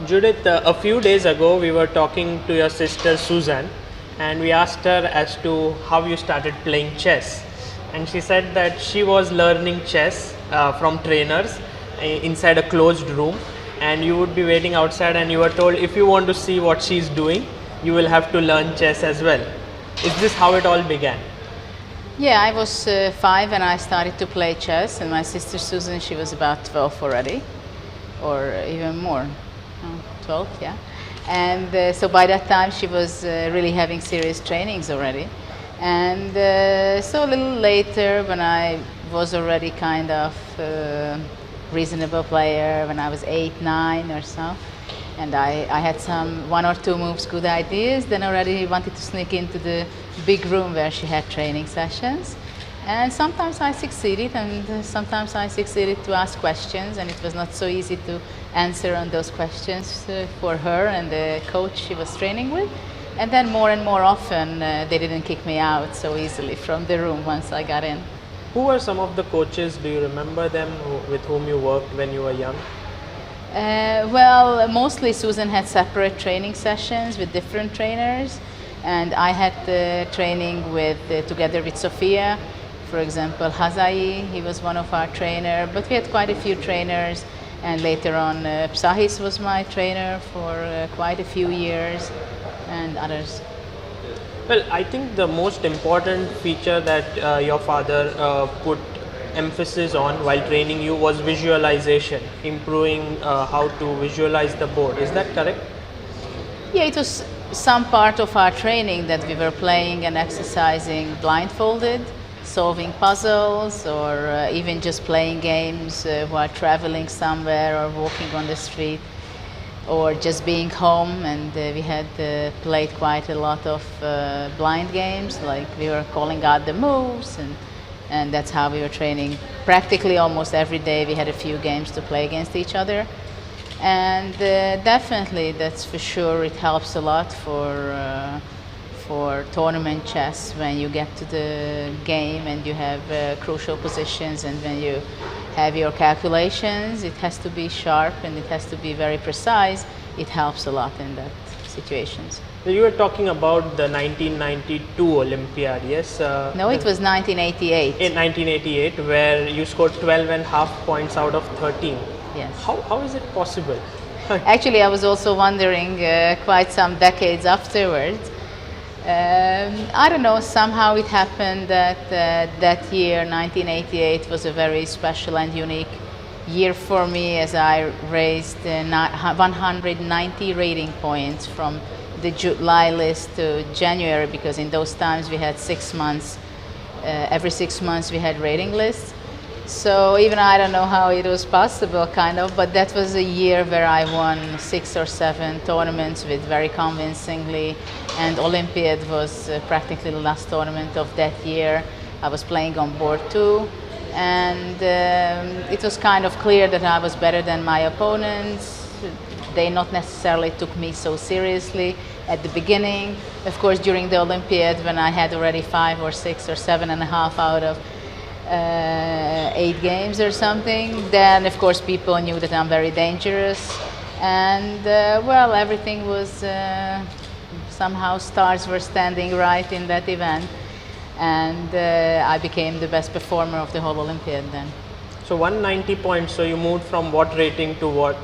Judith, a few days ago we were talking to your sister Susan and we asked her as to how you started playing chess. And she said that she was learning chess from trainers inside a closed room, and you would be waiting outside and you were told if you want to see what she's doing, you will have to learn chess as well. Is this how it all began? Yeah, I was 5 and I started to play chess, and my sister Susan, she was about 12 already, or even more, 12, yeah. And so by that time she was really having serious trainings already. And so a little later, when I was already kind of reasonable player, when I was 8, 9 or so, and I had some 1 or 2 moves, good ideas, then already wanted to sneak into the big room where she had training sessions. And sometimes I succeeded, and sometimes I succeeded to ask questions, and it was not so easy to answer on those questions for her and the coach she was training with. And then more and more often they didn't kick me out so easily from the room once I got in. Who were some of the coaches? Do you remember them with whom you worked when you were young? Well, mostly Susan had separate training sessions with different trainers, and I had training with together with Sofia. For example, Hazai, he was one of our trainers, but we had quite a few trainers, and later on Psahis was my trainer for quite a few years, and others. Well, I think the most important feature that your father put emphasis on while training you was visualization, improving how to visualize the board. Is that correct? Yeah, it was some part of our training that we were playing and exercising blindfolded, solving puzzles, or even just playing games while traveling somewhere or walking on the street, or just being home. And we had played quite a lot of blind games, like we were calling out the moves, and that's how we were training. Practically almost every day we had a few games to play against each other. And definitely, that's for sure, it helps a lot for tournament chess when you get to the game and you have crucial positions, and when you have your calculations, it has to be sharp and it has to be very precise. It helps a lot in that situations. So you were talking about the 1992 Olympiad, yes? No, it was 1988. In 1988, where you scored 12.5 points out of 13. Yes. How is it possible? Actually, I was also wondering quite some decades afterwards. I don't know, somehow it happened that that year, 1988, was a very special and unique year for me, as I raised 190 rating points from the July list to January, because in those times we had 6 months, every 6 months we had rating lists. So even I don't know how it was possible, kind of, but that was a year where I won 6 or 7 tournaments with very convincingly, and Olympiad was practically the last tournament of that year. I was playing on board too, and it was kind of clear that I was better than my opponents. They not necessarily took me so seriously at the beginning. Of course, during the Olympiad, when I had already 5 or 6 or 7.5 out of 8 games or something, then of course people knew that I'm very dangerous, and well, everything was somehow stars were standing right in that event, and I became the best performer of the whole Olympiad then. So 190 points, so you moved from what rating to what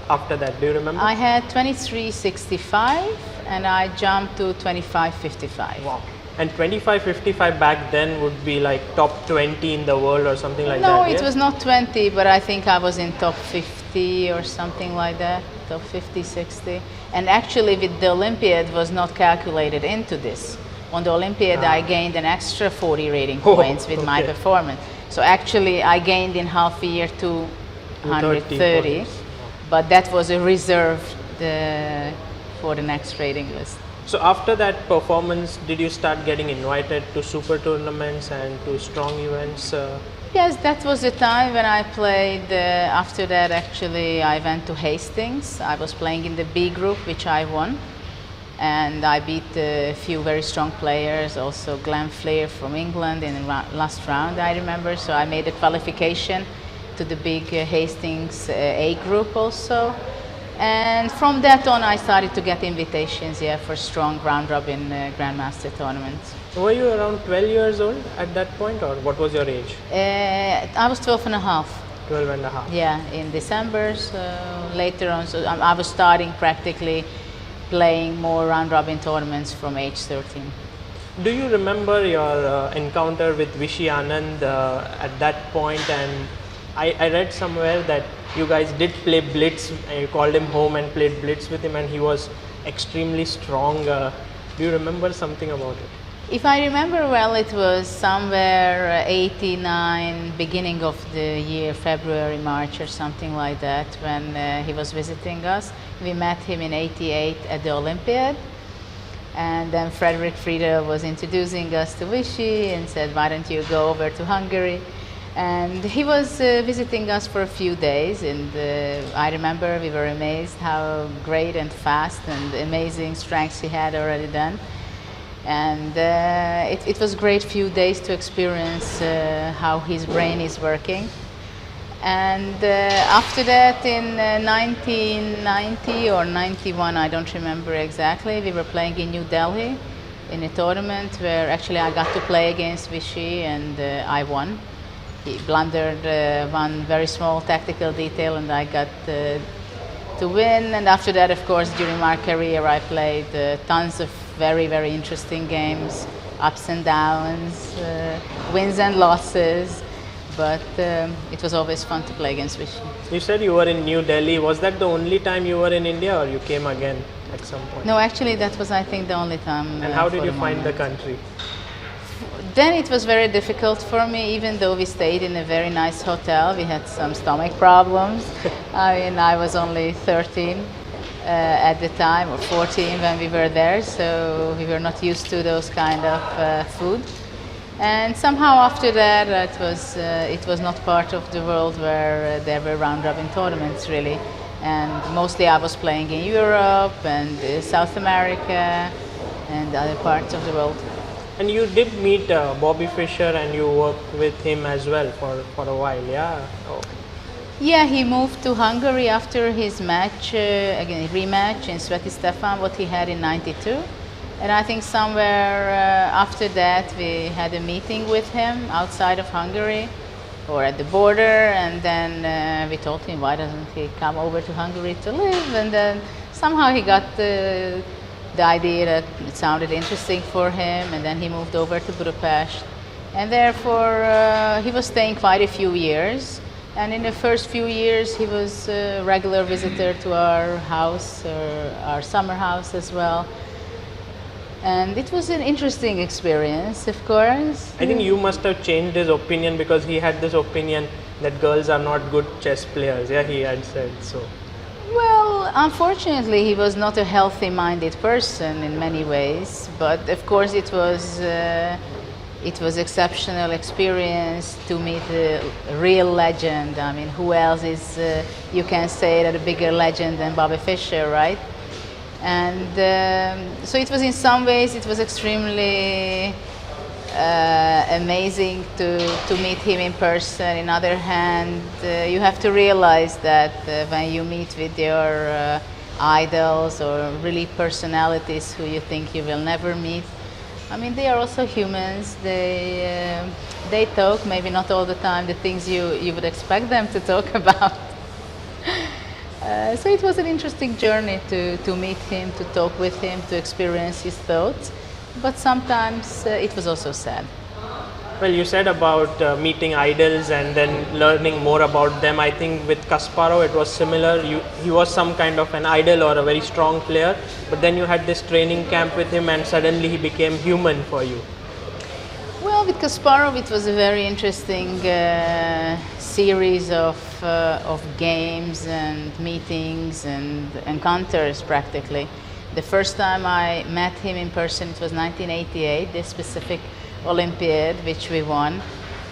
after that, do you remember? I had 23.65 and I jumped to 25.55. Wow. And 25.55 back then would be like top 20 in the world or something like that? No, it was not 20, but I think I was in top 50 or something like that, top 50, 60. And actually with the Olympiad was not calculated into this. On the Olympiad I gained an extra 40 rating points with my performance. So actually I gained in half a year 230, but that was a reserve for the next rating list. So after that performance, did you start getting invited to super tournaments and to strong events? Yes, that was the time when I played. After that, actually, I went to Hastings. I was playing in the B group, which I won. And I beat a few very strong players, also Glenn Fleer from England in the last round, I remember. So I made a qualification to the big Hastings A group also. And from that on, I started to get invitations, yeah, for strong round-robin Grandmaster tournaments. Were you around 12 years old at that point, or what was your age? I was 12 and a half. 12 and a half. Yeah, in December, so later on, so I was starting practically playing more round-robin tournaments from age 13. Do you remember your encounter with Vishy Anand at that point? And I read somewhere that you guys did play blitz, and you called him home and played blitz with him, and he was extremely strong. Do you remember something about it? If I remember well, it was somewhere 89, beginning of the year, February, March or something like that, when he was visiting us. We met him in 88 at the Olympiad. And then Frederick Friedel was introducing us to Vishy and said, why don't you go over to Hungary? And he was visiting us for a few days, and I remember we were amazed how great and fast and amazing strengths he had already done. And it was a great few days to experience how his brain is working. And after that, in 1990 or 91, I don't remember exactly, we were playing in New Delhi in a tournament where actually I got to play against Vishy, and I won. He blundered one very small tactical detail, and I got to win. And after that, of course, during my career, I played tons of very, very interesting games, ups and downs, wins and losses. But it was always fun to play against Vishy. You said you were in New Delhi. Was that the only time you were in India, or you came again at some point? No, actually, that was, I think, the only time. And how did you find the country? Then it was very difficult for me, even though we stayed in a very nice hotel. We had some stomach problems. I mean, I was only 13 at the time, or 14 when we were there, so we were not used to those kind of food. And somehow after that, it was not part of the world where there were round-robin tournaments, really. And mostly I was playing in Europe and South America and other parts of the world. And you did meet Bobby Fischer, and you worked with him as well for a while, yeah? Oh. Yeah, he moved to Hungary after his match, again, rematch in Sveti Stefan, what he had in '92. And I think somewhere after that we had a meeting with him outside of Hungary or at the border, and then we told him, why doesn't he come over to Hungary to live? And then somehow he got the idea that it sounded interesting for him, and then he moved over to Budapest. And therefore he was staying quite a few years. And in the first few years he was a regular visitor to our house, our summer house as well. And it was an interesting experience, of course. I think you must have changed his opinion, because he had this opinion that girls are not good chess players. Yeah, he had said so. Well, unfortunately, he was not a healthy-minded person in many ways. But of course, it was exceptional experience to meet a real legend. I mean, who else is, you can say, that a bigger legend than Bobby Fischer, right? And so it was, in some ways, it was extremely amazing to meet him in person. In other hand, you have to realize that when you meet with your idols or really personalities who you think you will never meet, I mean, they are also humans. They talk, maybe not all the time, the things you would expect them to talk about. So it was an interesting journey to meet him, to talk with him, to experience his thoughts. But sometimes it was also sad. Well, you said about meeting idols and then learning more about them. I think with Kasparov it was similar. He was some kind of an idol or a very strong player, but then you had this training camp with him and suddenly he became human for you. Well, with Kasparov it was a very interesting series of games and meetings and encounters practically. The first time I met him in person, it was 1988, this specific Olympiad, which we won.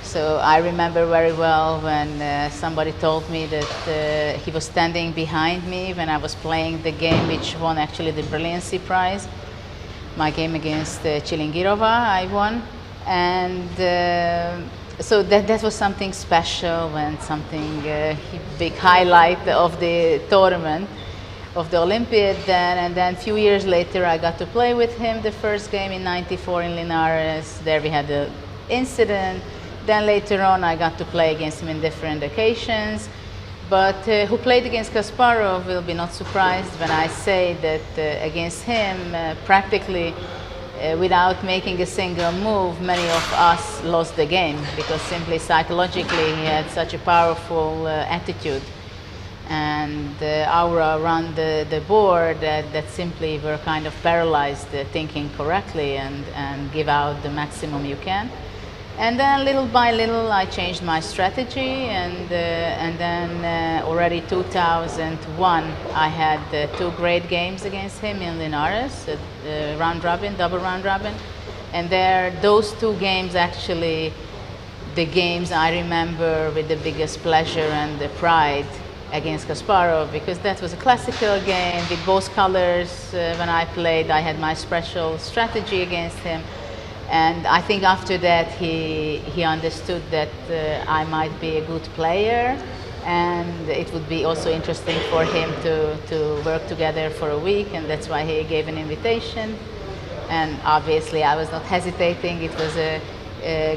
So I remember very well when somebody told me that he was standing behind me when I was playing the game which won actually the Brilliancy Prize. My game against Chilingirova, I won. And so that was something special and something big highlight of the tournament. of the Olympiad then, and then a few years later I got to play with him the first game in '94 in Linares. There we had the incident. Then later on I got to play against him in different occasions. But who played against Kasparov will be not surprised when I say that against him, practically without making a single move, many of us lost the game, because simply psychologically he had such a powerful attitude and aura around the board that simply were kind of paralyzed thinking correctly and give out the maximum you can. And then little by little I changed my strategy, and then already 2001 I had 2 great games against him in Linares, round robin, double round robin. And those 2 games actually the games I remember with the biggest pleasure and the pride against Kasparov, because that was a classical game with both colors. When I played I had my special strategy against him. And I think after that he understood that I might be a good player, and it would be also interesting for him to work together for a week, and that's why he gave an invitation. And obviously I was not hesitating. It was a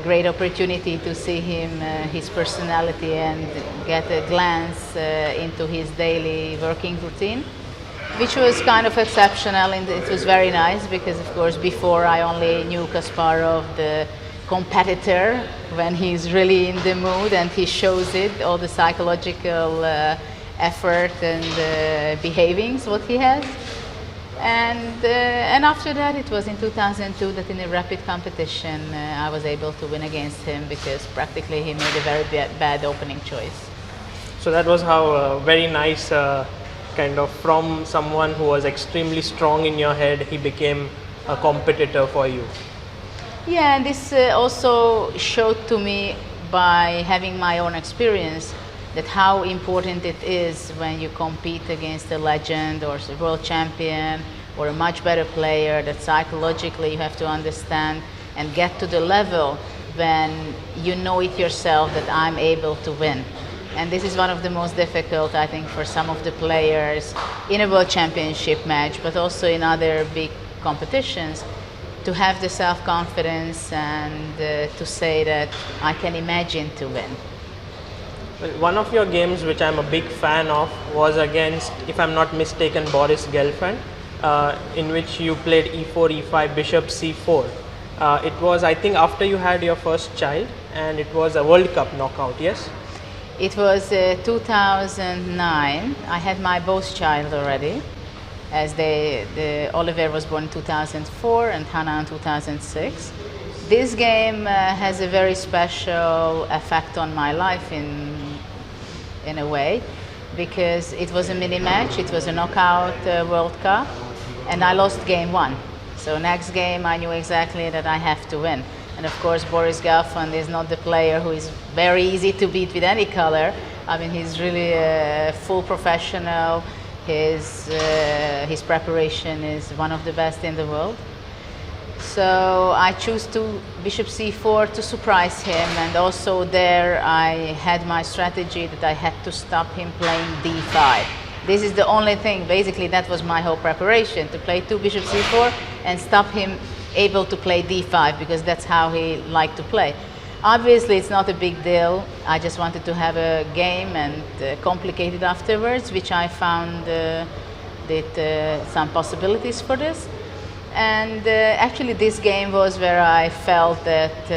great opportunity to see him, his personality, and get a glance into his daily working routine, which was kind of exceptional, and it was very nice because, of course, before I only knew Kasparov, the competitor, when he's really in the mood and he shows it, all the psychological effort and behavings what he has. And after that, it was in 2002 that in a rapid competition I was able to win against him, because practically he made a very bad opening choice. So that was how very nice. Kind of from someone who was extremely strong in your head, he became a competitor for you. Yeah, and this also showed to me, by having my own experience, that how important it is when you compete against a legend or a world champion or a much better player, that psychologically you have to understand and get to the level when you know it yourself that I'm able to win. And this is one of the most difficult, I think, for some of the players in a world championship match, but also in other big competitions, to have the self-confidence and to say that I can imagine to win. Well, one of your games which I'm a big fan of was against, if I'm not mistaken, Boris Gelfand, in which you played e4, e5, bishop c4. It was, I think, after you had your first child, and it was a World Cup knockout, yes? It was 2009. I had my both child already, as Oliver was born in 2004 and Hannah in 2006. This game has a very special effect on my life in a way, because it was a mini match. It was a knockout World Cup, and I lost game 1. So next game I knew exactly that I have to win. And of course, Boris Gelfand is not the player who is very easy to beat with any color. I mean, he's really a full professional. His preparation is one of the best in the world. So I chose bishop c4 to surprise him, and also there I had my strategy that I had to stop him playing d5. This is the only thing, basically that was my whole preparation, to play 2 bishop c4 and stop him able to play d5, because that's how he liked to play. Obviously it's not a big deal. I just wanted to have a game and complicate it afterwards, which I found some possibilities for this. And actually this game was where I felt that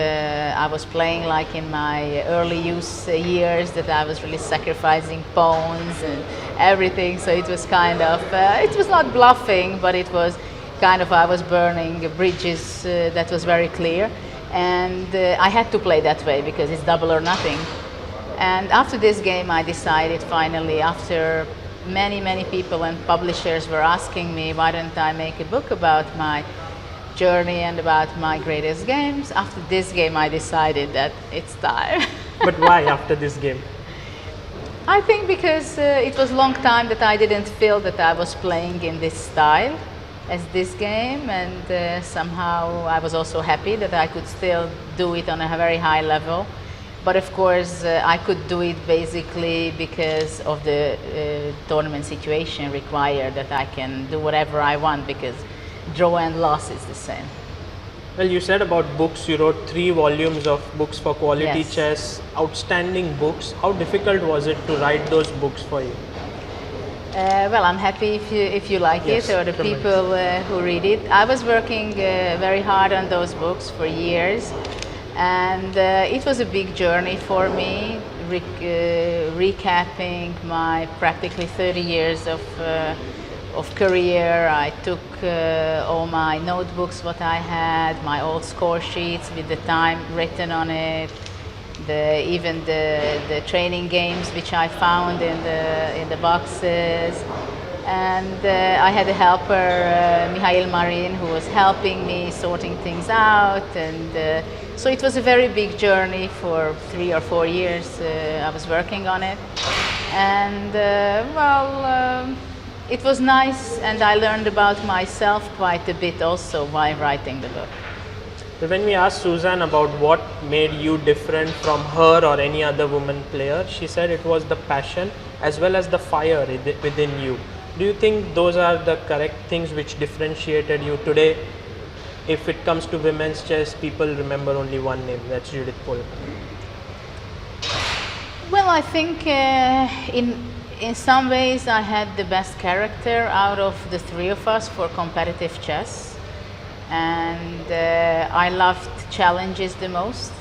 I was playing like in my early youth years, that I was really sacrificing pawns and everything. So it was kind of, it was not bluffing, but it was kind of, I was burning bridges, that was very clear. And I had to play that way because it's double or nothing. And after this game I decided finally, after many people and publishers were asking me why don't I make a book about my journey and about my greatest games, after this game I decided that it's time. But why after this game? I think because it was a long time that I didn't feel that I was playing in this style as this game, and somehow I was also happy that I could still do it on a very high level But of course, I could do it basically because of the tournament situation required that I can do whatever I want, because draw and loss is the same. Well, you said about books, you wrote 3 volumes of books for quality Yes. chess, outstanding books. How difficult was it to write those books for you? Well, I'm happy if you like Yes, it, or the tremendous. people who read it. I was working very hard on those books for years, and it was a big journey for me, recapping my practically 30 years of career. I took all my notebooks, what I had, my old score sheets with the time written on it, even the training games which I found in the boxes, and I had a helper, Mihail Marin, who was helping me sorting things out, and so it was a very big journey for 3 or 4 years. I was working on it, and it was nice, and I learned about myself quite a bit also while writing the book. So when we asked Suzanne about what made you different from her or any other woman player, she said it was the passion as well as the fire within you. Do you think those are the correct things which differentiated you today? If it comes to women's chess, people remember only one name, that's Judit Polgar. Well, I think in some ways I had the best character out of the 3 of us for competitive chess, and I loved challenges the most.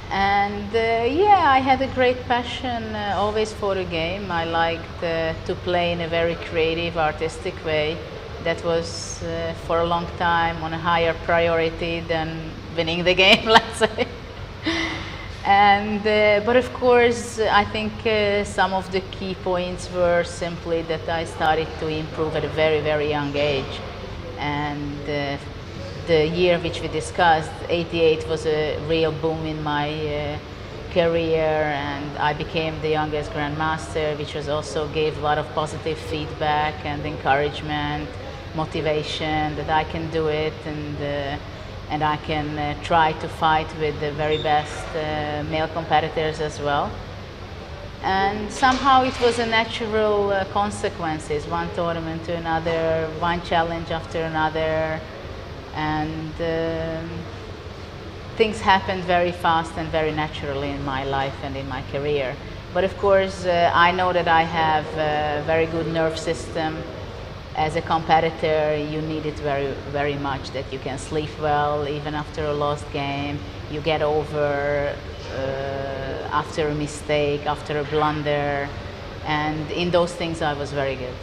And yeah, I had a great passion always for the game. I liked to play in a very creative, artistic way. That was for a long time on a higher priority than winning the game, let's say. And but of course, I think some of the key points were simply that I started to improve at a very, very young age. And the year which we discussed, '88, was a real boom in my career, and I became the youngest grandmaster, which was also gave a lot of positive feedback and encouragement, motivation that I can do it, and I can try to fight with the very best male competitors as well. And somehow it was a natural consequences, one tournament to another, one challenge after another, and things happened very fast and very naturally in my life and in my career. But of course, I know that I have a very good nerve system. As a competitor, you need it very, very much, that you can sleep well even after a lost game. You get over after a mistake, after a blunder, and in those things I was very good.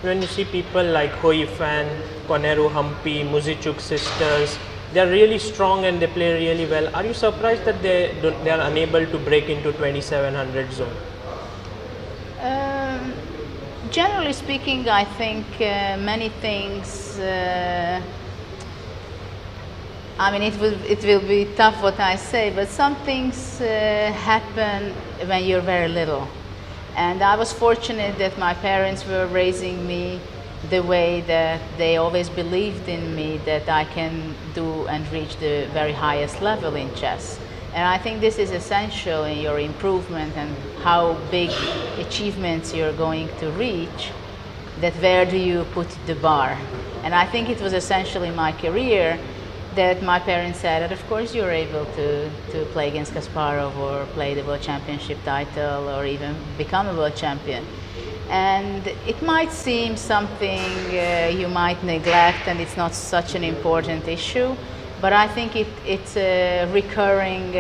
When you see people like Hoi Fan, Koneru Hampi, Muzichuk sisters, they are really strong and they play really well. Are you surprised that they are unable to break into 2700 zone? Generally speaking, I think many things. I mean, it will be tough what I say, but some things happen when you're very little. And I was fortunate that my parents were raising me the way that they always believed in me, that I can do and reach the very highest level in chess. And I think this is essential in your improvement and how big achievements you're going to reach, that where do you put the bar. And I think it was essential in my career that my parents said that of course you're able to play against Kasparov or play the world championship title or even become a world champion. And it might seem something you might neglect and it's not such an important issue, but I think it's a recurring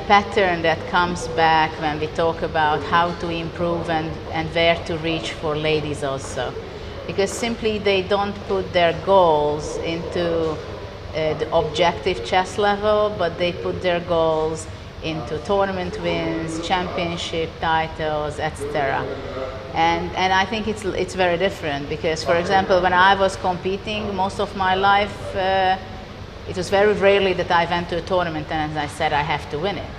pattern that comes back when we talk about how to improve and where to reach for ladies also. Because simply they don't put their goals into the objective chess level, but they put their goals into tournament wins, championship titles, etc. And I think it's very different, because, for example, when I was competing most of my life, it was very rarely that I went to a tournament and I said I have to win it.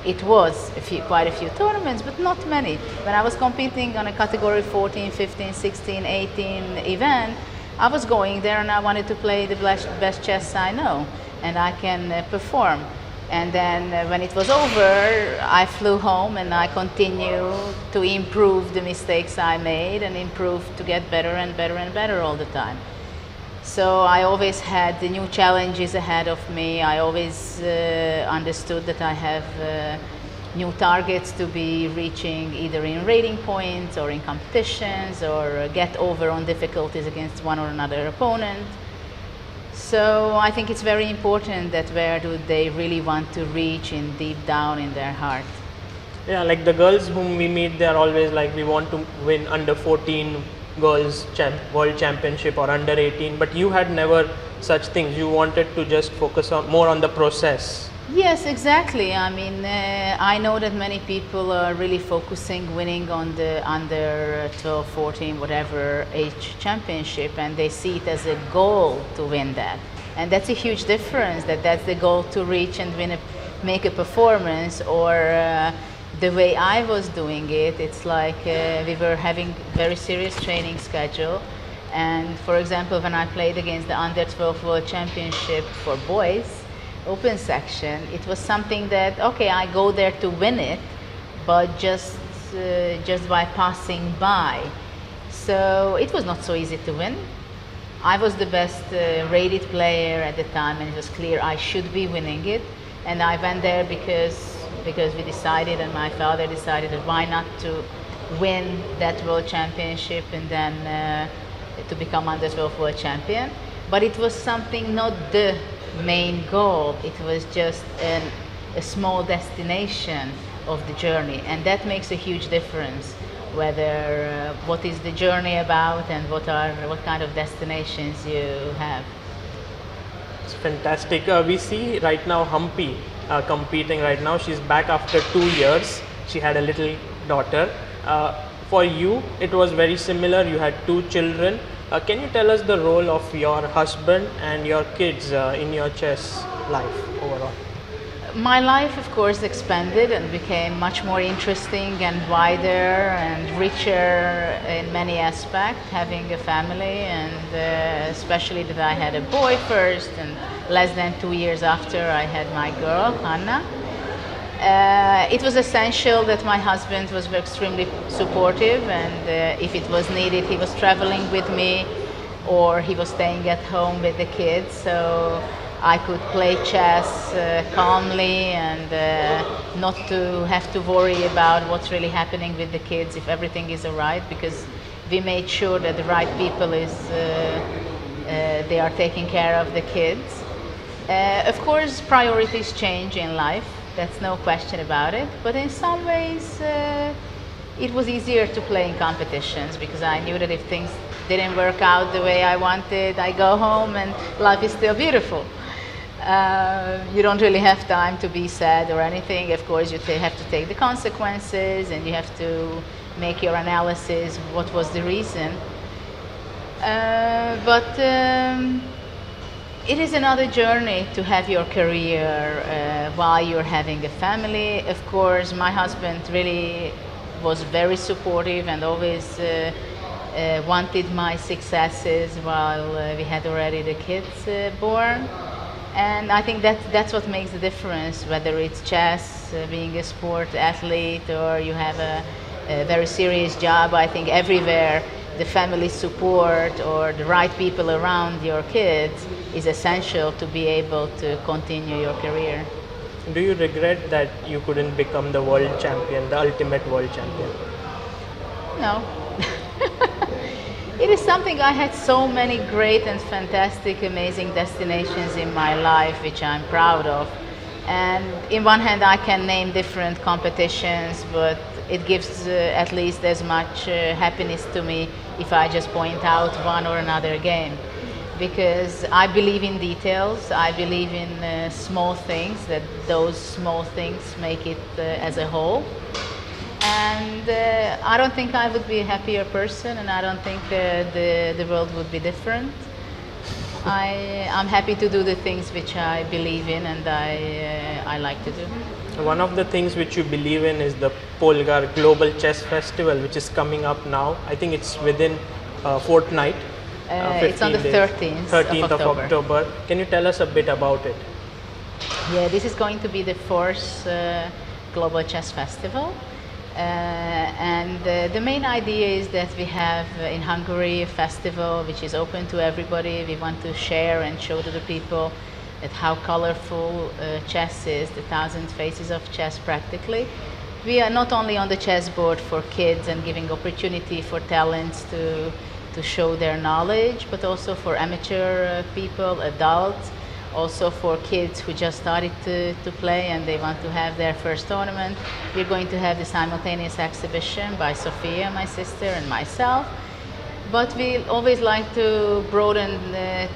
It was quite a few tournaments, but not many. When I was competing on a category 14, 15, 16, 18 event, I was going there and I wanted to play the best chess I know and I can perform. And then when it was over, I flew home and I continued to improve the mistakes I made and improve to get better and better and better all the time. So I always had the new challenges ahead of me. I always understood that I have new targets to be reaching, either in rating points or in competitions, or get over on difficulties against one or another opponent. So I think it's very important that where do they really want to reach in deep down in their heart. Yeah, like the girls whom we meet, they are always like, we want to win under 14 girls world championship or under 18, but you had never such things. You wanted to just focus on more on the process. Yes, exactly. I mean, I know that many people are really focusing winning on the under 12, 14, whatever age championship, and they see it as a goal to win that. And that's a huge difference, that's the goal to reach and win make a performance, or the way I was doing it, it's like we were having very serious training schedule. And for example, when I played against the under 12 world championship for boys, open section, it was something that, okay, I go there to win it, but just by passing by. So it was not so easy to win. I was the best rated player at the time, and it was clear I should be winning it. And I went there because we decided, and my father decided, that why not to win that world championship and then to become under 12 world champion. But it was something, not the main goal, it was just a small destination of the journey, and that makes a huge difference whether what is the journey about and what kind of destinations you have. It's fantastic. We see right now Humpy competing right now. She's back after 2 years. She had a little daughter. For you, it was very similar. You had 2 children. Can you tell us the role of your husband and your kids in your chess life overall? My life, of course, expanded and became much more interesting and wider and richer in many aspects, having a family, and especially that I had a boy first, and less than 2 years after I had my girl, Hanna. It was essential that my husband was extremely supportive, and if it was needed, he was traveling with me or he was staying at home with the kids, so I could play chess calmly and not to have to worry about what's really happening with the kids, if everything is alright, because we made sure that the right people they are taking care of the kids. Of course, priorities change in life. That's no question about it, but in some ways it was easier to play in competitions because I knew that if things didn't work out the way I wanted, I go home and life is still beautiful. You don't really have time to be sad or anything. Of course, you have to take the consequences and you have to make your analysis, what was the reason. But it is another journey to have your career while you're having a family. Of course, my husband really was very supportive and always wanted my successes while we had already the kids born. And I think that's what makes the difference, whether it's chess, being a sport athlete, or you have a very serious job. I think everywhere the family support or the right people around your kids is essential to be able to continue your career. Do you regret that you couldn't become the world champion, the ultimate world champion? No. It is something, I had so many great and fantastic, amazing destinations in my life, which I'm proud of. And in one hand, I can name different competitions, but it gives at least as much happiness to me if I just point out one or another game. Because I believe in details, I believe in small things, that those small things make it as a whole. And I don't think I would be a happier person, and I don't think the world would be different. I'm happy to do the things which I believe in and I like to do. One of the things which you believe in is the Polgar Global Chess Festival, which is coming up now. I think it's within a fortnight. It's on the 13th of October. Can you tell us a bit about it? Yeah, this is going to be the fourth Global Chess Festival. The main idea is that we have in Hungary a festival which is open to everybody. We want to share and show to the people that how colorful chess is, the thousand faces of chess practically. We are not only on the chessboard for kids and giving opportunity for talents to show their knowledge, but also for amateur people, adults, also for kids who just started to play and they want to have their first tournament. We're going to have the simultaneous exhibition by Sophia, my sister, and myself. But we always like to broaden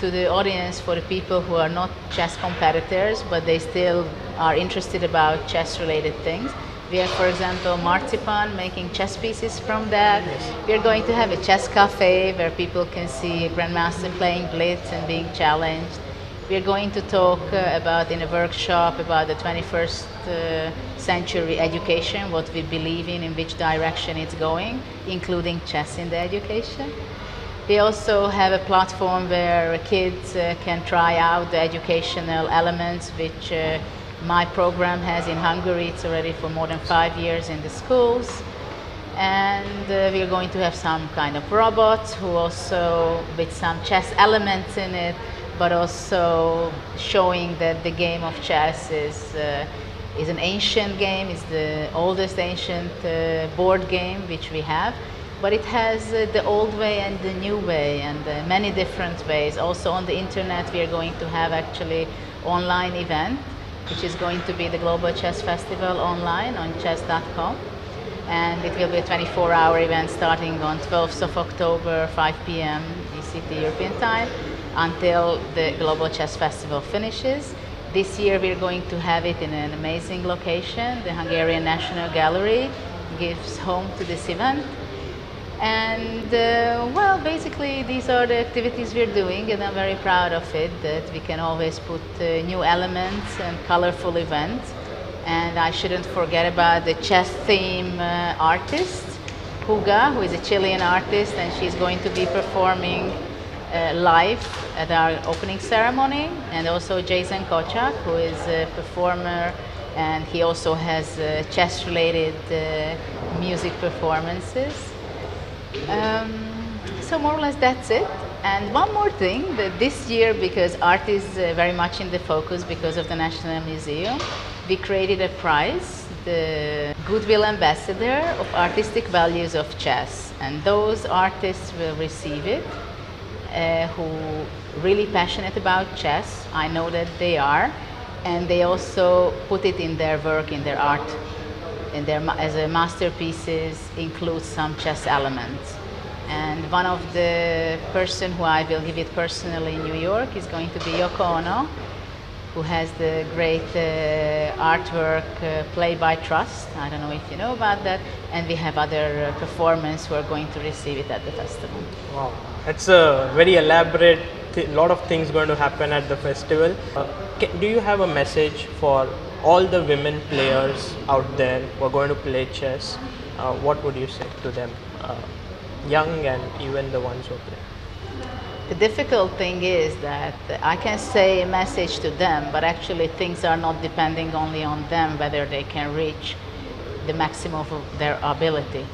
to the audience for the people who are not chess competitors, but they still are interested about chess-related things. We have, for example, marzipan, making chess pieces from that. We are going to have a chess cafe where people can see a grandmaster playing blitz and being challenged. We are going to talk about in a workshop about the 21st century education, what we believe in which direction it's going, including chess in the education. We also have a platform where kids can try out the educational elements which my program has in Hungary. It's already for more than 5 years in the schools. And we are going to have some kind of robots who also with some chess elements in it, but also showing that the game of chess is an ancient game, is the oldest ancient board game which we have. But it has the old way and the new way and many different ways. Also on the internet we are going to have actually online event, which is going to be the Global Chess Festival online on chess.com. And it will be a 24-hour event starting on 12th of October, 5 p.m. ECT European time, until the Global Chess Festival finishes. This year we're going to have it in an amazing location. The Hungarian National Gallery gives home to this event. And well, basically these are the activities we're doing, and I'm very proud of it, that we can always put new elements and colorful events. And I shouldn't forget about the chess theme artist, Huga, who is a Chilean artist, and she's going to be performing live at our opening ceremony. And also Jason Kochak, who is a performer, and he also has chess-related music performances. So more or less that's it. And one more thing, that this year, because art is very much in the focus because of the National Museum, we created a prize, the Goodwill Ambassador of Artistic Values of Chess. And those artists will receive it who really passionate about chess. I know that they are. And they also put it in their work, in their art, in their, as a masterpieces, includes some chess elements. And one of the person who I will give it personally in New York is going to be Yoko Ono, who has the great artwork Play by Trust. I don't know if you know about that. And we have other performers who are going to receive it at the festival. Wow, it's a very elaborate, lot of things going to happen at the festival. Do you have a message for all the women players out there who are going to play chess? What would you say to them, young and even the ones who play? The difficult thing is that I can say a message to them, but actually things are not depending only on them whether they can reach the maximum of their ability.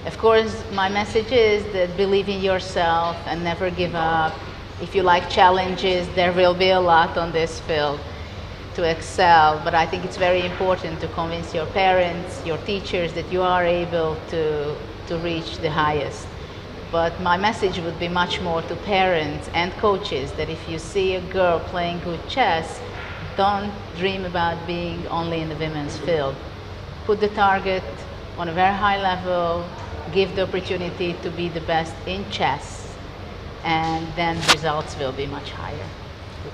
Of course, my message is that believe in yourself and never give up. If you like challenges, there will be a lot on this field to excel, but I think it's very important to convince your parents, your teachers, that you are able to reach the highest. But my message would be much more to parents and coaches, that if you see a girl playing good chess, don't dream about being only in the women's field. Put the target on a very high level, give the opportunity to be the best in chess, and then results will be much higher.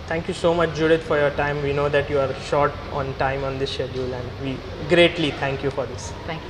Thank you so much, Judith, for your time. We know that you are short on time on this schedule, and we greatly thank you for this. Thanks.